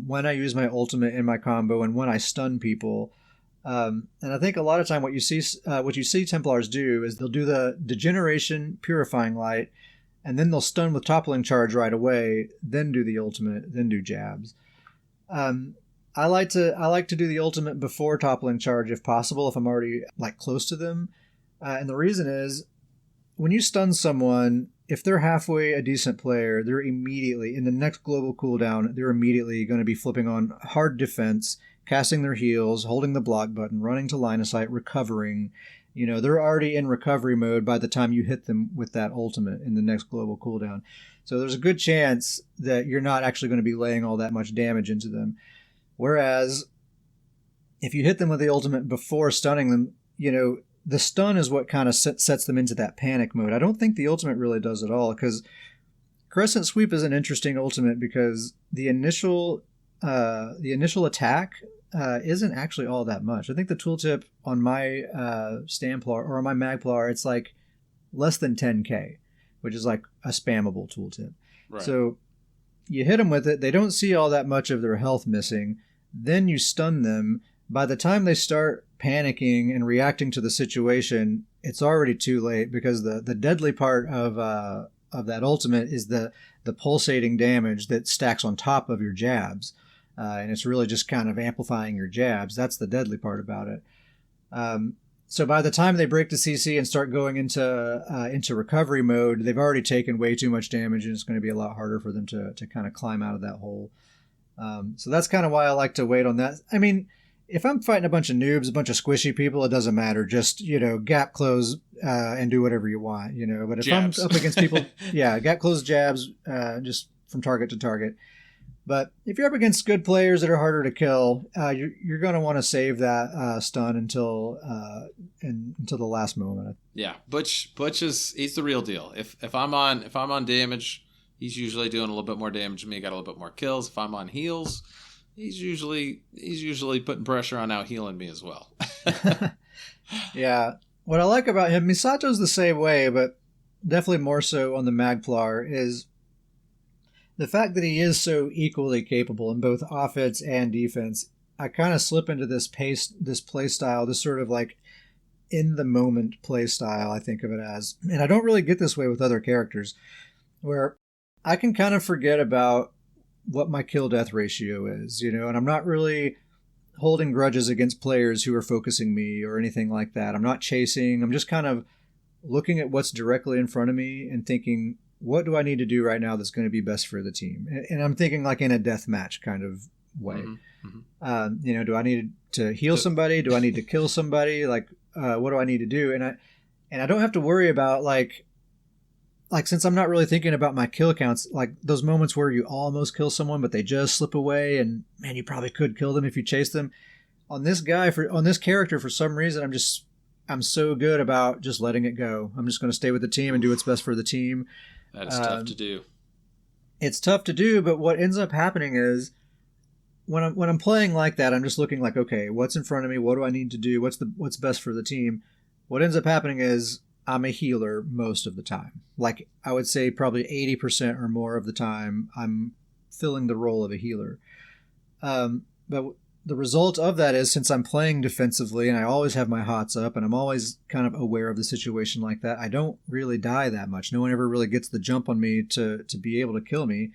when I use my ultimate in my combo and when I stun people. And I think a lot of time what you see Templars do is they'll do the Degeneration, Purifying Light, and then they'll stun with Toppling Charge right away, then do the ultimate, then do jabs. I like to do the ultimate before Toppling Charge if possible, if I'm already like close to them. And the reason is, when you stun someone, if they're halfway a decent player, they're immediately, in the next global cooldown, they're immediately going to be flipping on hard defense, casting their heals, holding the block button, running to line of sight, recovering. They're already in recovery mode by the time you hit them with that ultimate in the next global cooldown. So there's a good chance that you're not actually going to be laying all that much damage into them. Whereas, if you hit them with the ultimate before stunning them, the stun is what kind of sets them into that panic mode. I don't think the ultimate really does at all, because Crescent Sweep is an interesting ultimate because the initial attack isn't actually all that much. I think the tooltip on my StamPlar or on my MagPlar, it's like less than 10k, which is like a spammable tooltip. Right. So you hit them with it, they don't see all that much of their health missing, then you stun them. By the time they start panicking and reacting to the situation, it's already too late, because the deadly part of that ultimate is the pulsating damage that stacks on top of your jabs. And it's really just kind of amplifying your jabs. That's the deadly part about it. So by the time they break the CC and start going into recovery mode, they've already taken way too much damage, and it's going to be a lot harder for them to kind of climb out of that hole. So that's kind of why I like to wait on that. I mean, if I'm fighting a bunch of noobs, a bunch of squishy people, it doesn't matter. Just, gap close and do whatever you want, But if jabs. I'm up against people, gap close jabs, just from target to target. But if you're up against good players that are harder to kill, you're going to want to save that stun until the last moment. Yeah, Butch he's the real deal. If I'm on damage, he's usually doing a little bit more damage than me. Got a little bit more kills. If I'm on heals, he's usually putting pressure on out healing me as well. Yeah. What I like about him, Misato's the same way, but definitely more so on the MagPlar, is the fact that he is so equally capable in both offense and defense. I kind of slip into this play style, this sort of like in the moment play style, I think of it as. And I don't really get this way with other characters, where I can kind of forget about what my kill death ratio is, and I'm not really holding grudges against players who are focusing me or anything like that. I'm not chasing. I'm just kind of looking at what's directly in front of me and thinking, what do I need to do right now that's going to be best for the team? And I'm thinking like in a death match kind of way. Mm-hmm. Do I need to heal somebody? Do I need to kill somebody? Like, what do I need to do? And I don't have to worry about like since I'm not really thinking about my kill counts, like those moments where you almost kill someone but they just slip away, and man, you probably could kill them if you chase them. On this character, for some reason, I'm so good about just letting it go. I'm just going to stay with the team and do what's best for the team. That is tough to do. It's tough to do, but what ends up happening is when I'm playing like that, I'm just looking like, okay, what's in front of me? What do I need to do? What's best for the team? What ends up happening is I'm a healer most of the time. Like I would say probably 80% or more of the time I'm filling the role of a healer. But the result of that is, since I'm playing defensively and I always have my HOTS up and I'm always kind of aware of the situation like that, I don't really die that much. No one ever really gets the jump on me to be able to kill me.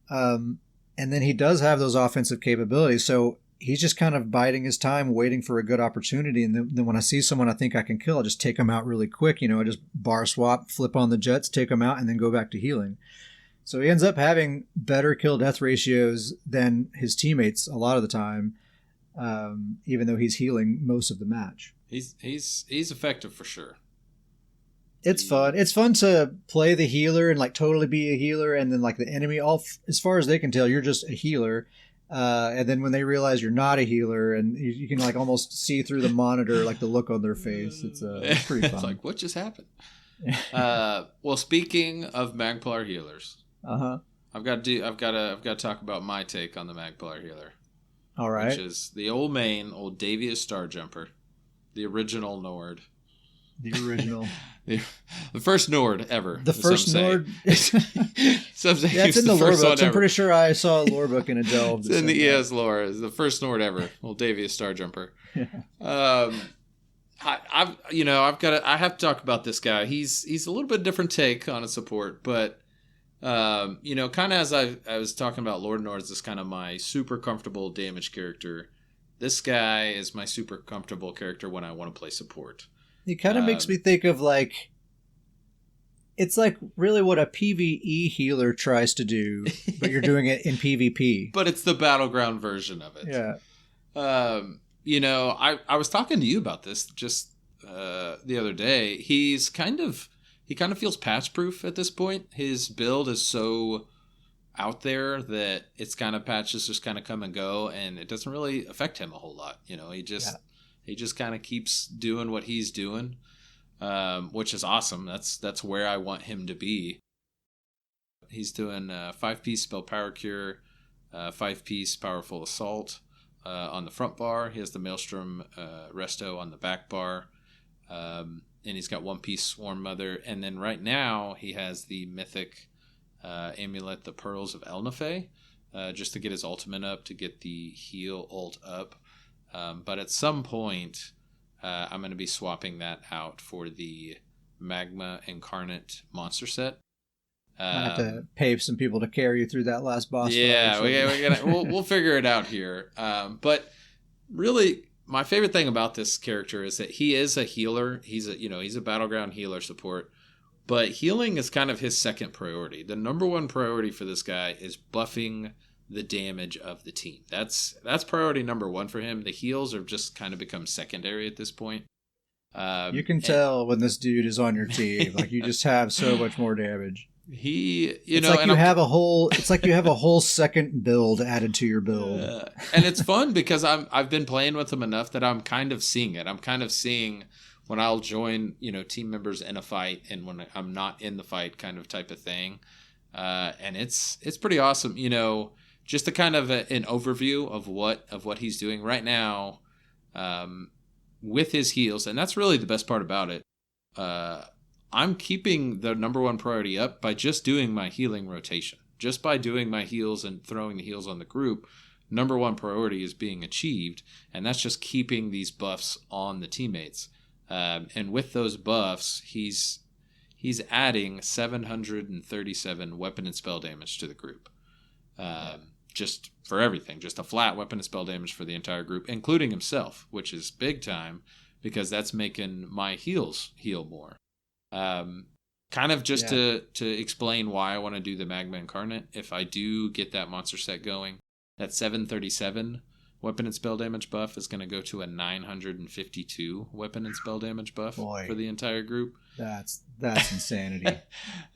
And then he does have those offensive capabilities. So he's just kind of biding his time, waiting for a good opportunity. And then when I see someone I think I can kill, I just take them out really quick. I just bar swap, flip on the jets, take them out, and then go back to healing. So he ends up having better kill-death ratios than his teammates a lot of the time, even though he's healing most of the match. He's effective for sure. It's fun. It's fun to play the healer and like totally be a healer, and then like the enemy, as far as they can tell, you're just a healer. And then when they realize you're not a healer, and you can like almost see through the monitor like the look on their face. It's pretty fun. It's like, what just happened? Well, speaking of MagPlar healers. I've got to talk about my take on the MagPlar healer. All right. Which is the old Davius Star Jumper, the original Nord. The original. the first Nord ever. The first Nord. Some say it's in the lore books. I'm pretty sure I saw a lore book in a delve. It's in the ES lore. It's the first Nord ever. Old Davius Star Jumper. I have to talk about this guy. He's a little bit different take on a support, but kind of as I was talking about Lord Nords is kind of my super comfortable damage character. This guy is my super comfortable character when I want to play support. It kind of makes me think of like, it's like really what a PvE healer tries to do, but you're doing it in PvP. But it's the battleground version of it. Yeah. I was talking to you about this just the other day. He kind of feels patch proof at this point. His build is so out there that it's kind of patches just kind of come and go, and it doesn't really affect him a whole lot. He just kind of keeps doing what he's doing, which is awesome. That's where I want him to be. He's doing 5-piece Spell Power Cure, 5-piece Powerful Assault on the front bar. He has the Maelstrom Resto on the back bar. And he's got 1-piece Swarm Mother. And then right now he has the mythic amulet, the Pearls of Elnafay, just to get his ultimate up, to get the heal ult up. But at some point, I'm going to be swapping that out for the Magma Incarnate monster set. I have to pay some people to carry you through that last boss fight. Yeah, we'll figure it out here. But really, my favorite thing about this character is that he is a healer. He's a battleground healer support. But healing is kind of his second priority. The number one priority for this guy is buffing the damage of the team. That's priority number one for him. The heals have just kind of become secondary at this point. You can tell when this dude is on your team. Like, you just have so much more damage. It's like you have a whole second build added to your build. And it's fun because I've been playing with him enough that I'm kind of seeing it. I'm kind of seeing when I'll join, team members in a fight and when I'm not in the fight, kind of type of thing. And it's pretty awesome. Just a kind of an overview of what he's doing right now with his heals. And that's really the best part about it. I'm keeping the number one priority up by just doing my healing rotation. Just by doing my heals and throwing the heals on the group, number one priority is being achieved. And that's just keeping these buffs on the teammates. And with those buffs, he's adding 737 weapon and spell damage to the group. Just for everything, just a flat weapon and spell damage for the entire group, including himself, which is big time because that's making my heals heal more. Kind of just to explain why I want to do the Magma Incarnate. If I do get that monster set going, That 737 weapon and spell damage buff is going to go to a 952 weapon and spell damage buff for the entire group. That's insanity.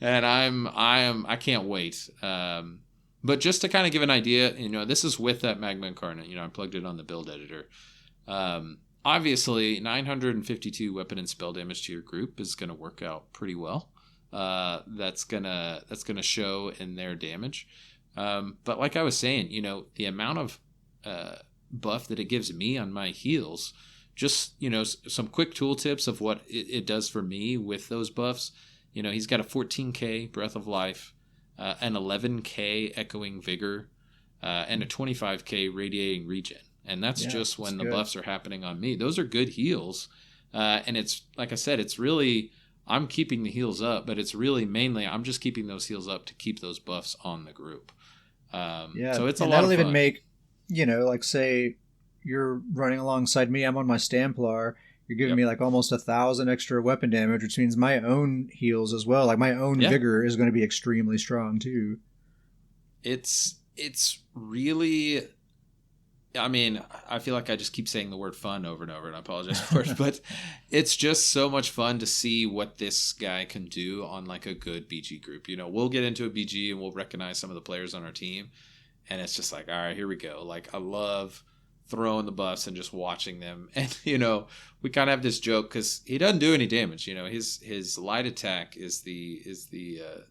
And I can't wait. But just to kind of give an idea, this is with that Magma Incarnate. I plugged it on the build editor. Obviously, 952 weapon and spell damage to your group is going to work out pretty well. That's gonna show in their damage. But like I was saying, the amount of buff that it gives me on my heals, just some quick tool tips of what it does for me with those buffs. He's got a 14k Breath of Life, an 11k Echoing Vigor, and a 25k Radiating Regen. And that's just when the buffs are happening on me. Those are good heals. And it's, like I said, it's really, I'm keeping the heals up, but it's really mainly, I'm just keeping those heals up to keep those buffs on the group. So it's a lot of fun. That'll even make, like say you're running alongside me, I'm on my StamPlar, you're giving me like almost 1,000 extra weapon damage, which means my own heals as well. Like my own vigor is going to be extremely strong too. It's really, I mean, I feel like I just keep saying the word fun over and over, and I apologize for it, but it's just so much fun to see what this guy can do on like a good BG group. We'll get into a BG and we'll recognize some of the players on our team, and it's just like, all right, here we go. Like, I love throwing the buffs and just watching them. And, we kind of have this joke because he doesn't do any damage. His light attack is the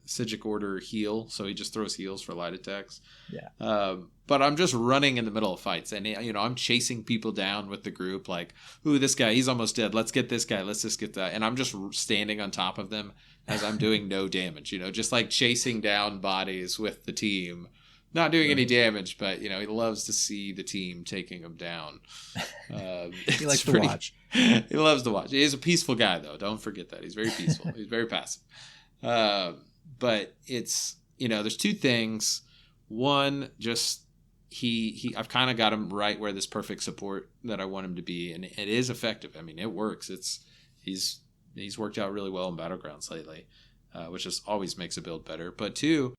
Sigic Order heal. So he just throws heals for light attacks. Yeah. But I'm just running in the middle of fights, and I'm chasing people down with the group. Like, ooh, this guy, he's almost dead. Let's get this guy. Let's just get that. And I'm just standing on top of them as I'm doing no damage. Just like chasing down bodies with the team. Not doing any damage, but he loves to see the team taking him down. He likes to watch. He loves to watch. He's a peaceful guy, though. Don't forget that. He's very peaceful. He's very passive. But it's there's two things. One, just I've kind of got him right where this perfect support that I want him to be, and it is effective. I mean, it works. He's worked out really well in Battlegrounds lately, which just always makes a build better. But two,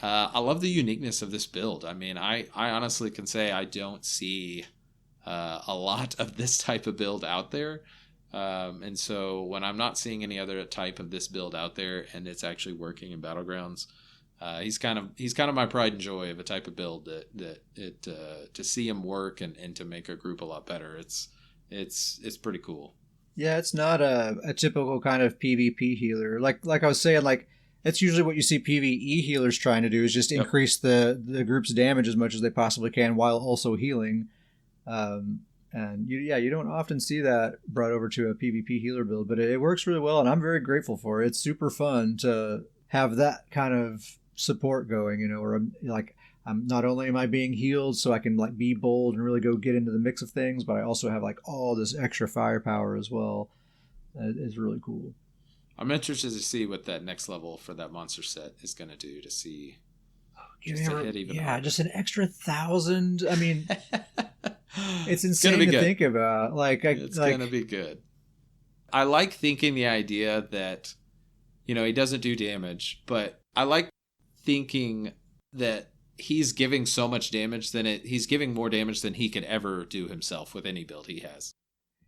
I love the uniqueness of this build. I mean, I honestly can say I don't see a lot of this type of build out there. And so when I'm not seeing any other type of this build out there and it's actually working in Battlegrounds, he's kind of my pride and joy of a type of build that to see him work and to make a group a lot better. It's pretty cool. Yeah, it's not a typical kind of PvP healer. Like I was saying, like, it's usually what you see PvE healers trying to do is just increase the group's damage as much as they possibly can while also healing. And you don't often see that brought over to a PvP healer build, but it works really well, and I'm very grateful for it. It's super fun to have that kind of support going, where I'm not only am I being healed so I can like be bold and really go get into the mix of things, but I also have like all this extra firepower as well. It's really cool. I'm interested to see what that next level for that monster set is going to do to see. Just an extra 1,000. I mean, it's insane to think about. It's going to be good. I like thinking the idea that, he doesn't do damage, but I like thinking that he's giving so much damage he's giving more damage than he could ever do himself with any build he has.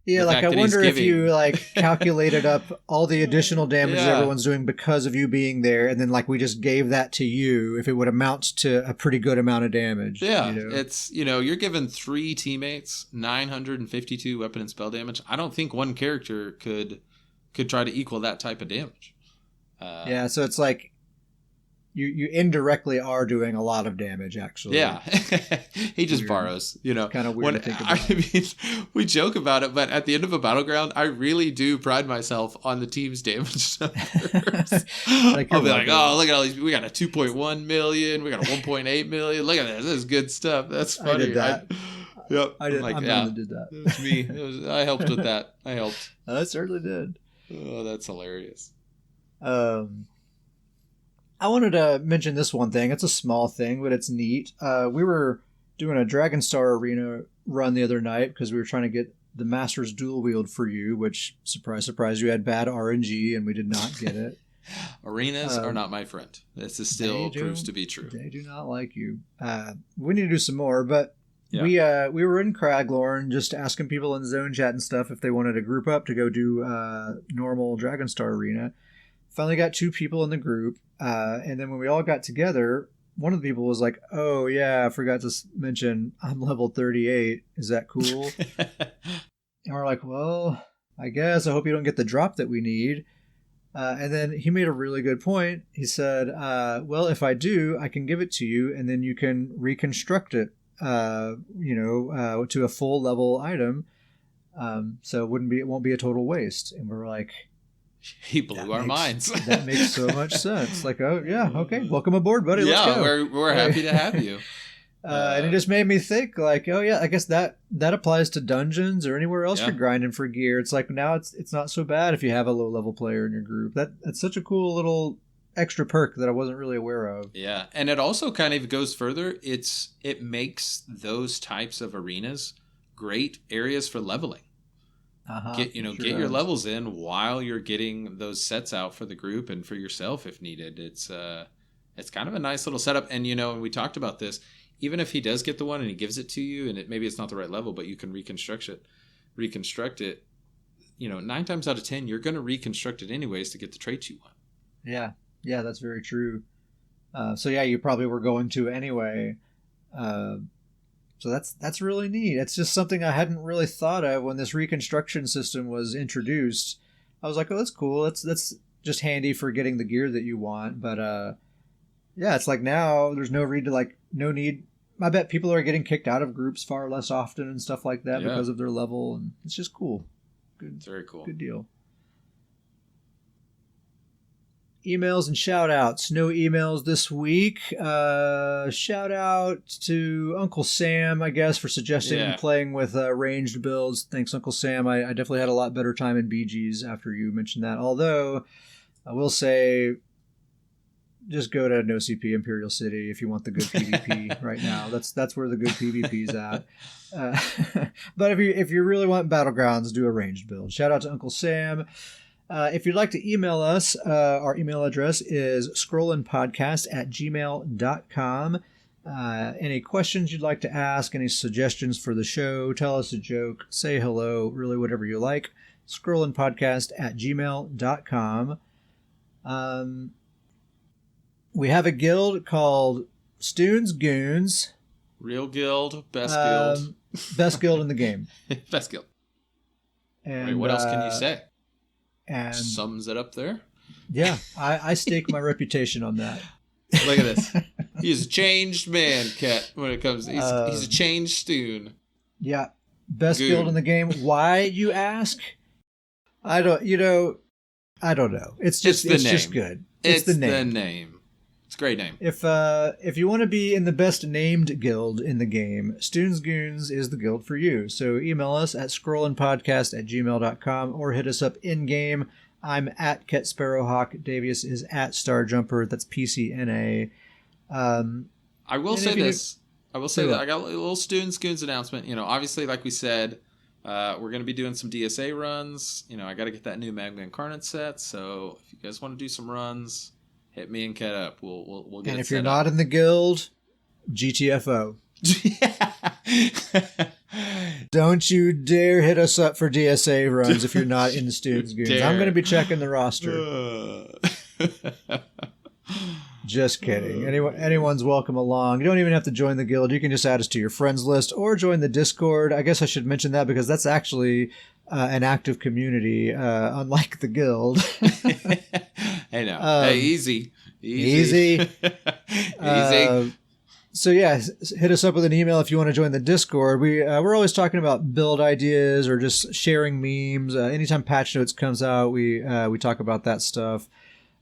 Yeah, like I wonder if you calculated up all the additional damage that everyone's doing because of you being there, and then we just gave that to you, if it would amount to a pretty good amount of damage. Yeah, it's you're giving 3 teammates 952 weapon and spell damage. I don't think one character could try to equal that type of damage. So it's like you indirectly are doing a lot of damage, actually. Yeah. He just borrows, Kind of weird to think about. I mean, we joke about it, but at the end of a battleground, I really do pride myself on the team's damage numbers. I'll be like, oh, look at all these. We got a 2.1 million. We got a 1.8 million. Look at this. This is good stuff. That's funny. I did that. Yep. I'm the one that did that. It was me. I helped with that. I helped. I certainly did. Oh, that's hilarious. I wanted to mention this one thing. It's a small thing, but it's neat. We were doing a Dragonstar Arena run the other night because we were trying to get the Master's Dual Wield for you, which, surprise, surprise, you had bad RNG and we did not get it. Arenas are not my friend. This is still proves to be true. They do not like you. We need to do some more, but Yeah. we were in Craglorn just asking people in zone chat and stuff if they wanted to group up to go do normal Dragonstar Arena. Finally got 2 people in the group, and then when we all got together, one of the people was like, "Oh yeah, I forgot to mention I'm level 38. Is that cool?" And we're like, "Well, I guess. I hope you don't get the drop that we need." And then he made a really good point. He said, "Well, if I do, I can give it to you, and then you can reconstruct it, to a full level item. So it won't be a total waste." And we're like, he blew our minds. That makes so much sense. Like, oh yeah, okay, welcome aboard, buddy. Let's go. We're happy to have you. And it just made me think, like, oh yeah, I guess that applies to dungeons or anywhere else you're grinding for gear. It's like now it's not so bad if you have a low level player in your group. That's such a cool little extra perk that I wasn't really aware of. Yeah, and it also kind of goes further. It makes those types of arenas great areas for leveling. Get your levels in while you're getting those sets out for the group and for yourself if needed. It's kind of a nice little setup. And we talked about this. Even if he does get the one and he gives it to you, and maybe it's not the right level, but you can reconstruct it. 9 times out of 10, you're going to reconstruct it anyways to get the traits you want. Yeah, that's very true. So yeah, you probably were going to anyway. So that's really neat. It's just something I hadn't really thought of when this reconstruction system was introduced. I was like, oh, that's cool. That's just handy for getting the gear that you want. But yeah, it's like now there's no need. I bet people are getting kicked out of groups far less often and stuff like that because of their level, and it's just cool. Good, it's very cool. Good deal. Emails and shout outs. No emails this week. Shout out to Uncle Sam, I guess, for suggesting playing with ranged builds. Thanks, Uncle Sam. I definitely had a lot better time in BGs after you mentioned that. Although, I will say, just go to NoCP Imperial City if you want the good PvP right now. That's where the good PvP is at. But if you really want Battlegrounds, do a ranged build. Shout out to Uncle Sam. If you'd like to email us, our email address is scrollandpodcast@gmail.com. Any questions you'd like to ask, any suggestions for the show, tell us a joke, say hello, really whatever you like, scrollandpodcast@gmail.com. We have a guild called Stoon's Goons. Real guild, best guild. Best guild in the game. Best guild. And right, what else can you say? And sums it up there. Yeah, I stake my reputation on that. Look at this. He's a changed man, Ket, when it comes. He's a changed Stoon. Yeah. Best guild in the game. Why, you ask? I don't know. It's just good. It's the name. It's a great name. If you want to be in the best named guild in the game, Stoon's Goons is the guild for you. So email us at scrollandpodcast@gmail.com or hit us up in-game. I'm at Ket Sparrowhawk. Davius is at Starjumper. That's PCNA. I will say this. I got a little Stoon's Goons announcement. Obviously, like we said, we're going to be doing some DSA runs. I got to get that new Magma Incarnate set. So if you guys want to do some runs, hit me and Ket up. We'll get it. And if you're not in the guild, GTFO. Don't you dare hit us up for DSA runs if you're not in the Stoon's Goons. I'm going to be checking the roster. Just kidding. Anyone's welcome along. You don't even have to join the guild. You can just add us to your friends list or join the Discord. I guess I should mention that because that's actually an active community, unlike the guild. Hey, now. Easy. So yeah, hit us up with an email if you want to join the Discord. We're always talking about build ideas or just sharing memes. Anytime patch notes comes out, we talk about that stuff.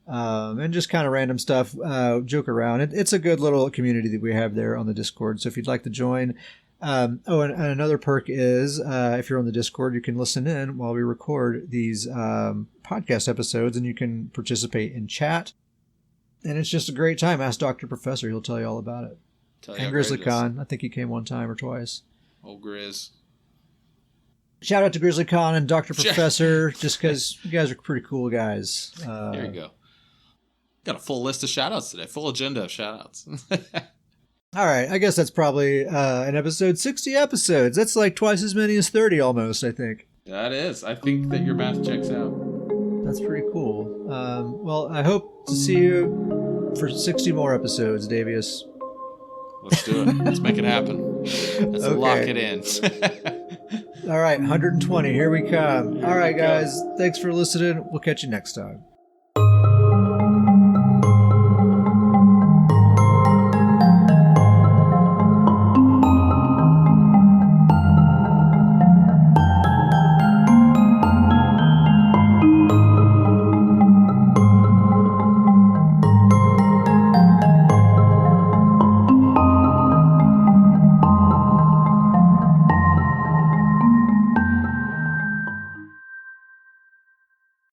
And just kind of random stuff, joke around. It's a good little community that we have there on the Discord. So if you'd like to join. And another perk is if you're on the Discord, you can listen in while we record these podcast episodes, and you can participate in chat. And it's just a great time. Ask Dr. Professor. He'll tell you all about it. And Grizzly Khan. I think he came one time or twice. Old Grizz. Shout out to Grizzly Khan and Dr. Professor, just because you guys are pretty cool guys. There you go. Got a full list of shout-outs today. Full agenda of shout-outs. All right. I guess that's probably an episode. 60 episodes. That's like twice as many as 30 almost, I think. That is. I think that your math checks out. That's pretty cool. Well, I hope to see you for 60 more episodes, Davius. Let's do it. Let's make it happen. Let's lock it in. All right, 120. Here we come. All right, guys. Thanks for listening. We'll catch you next time.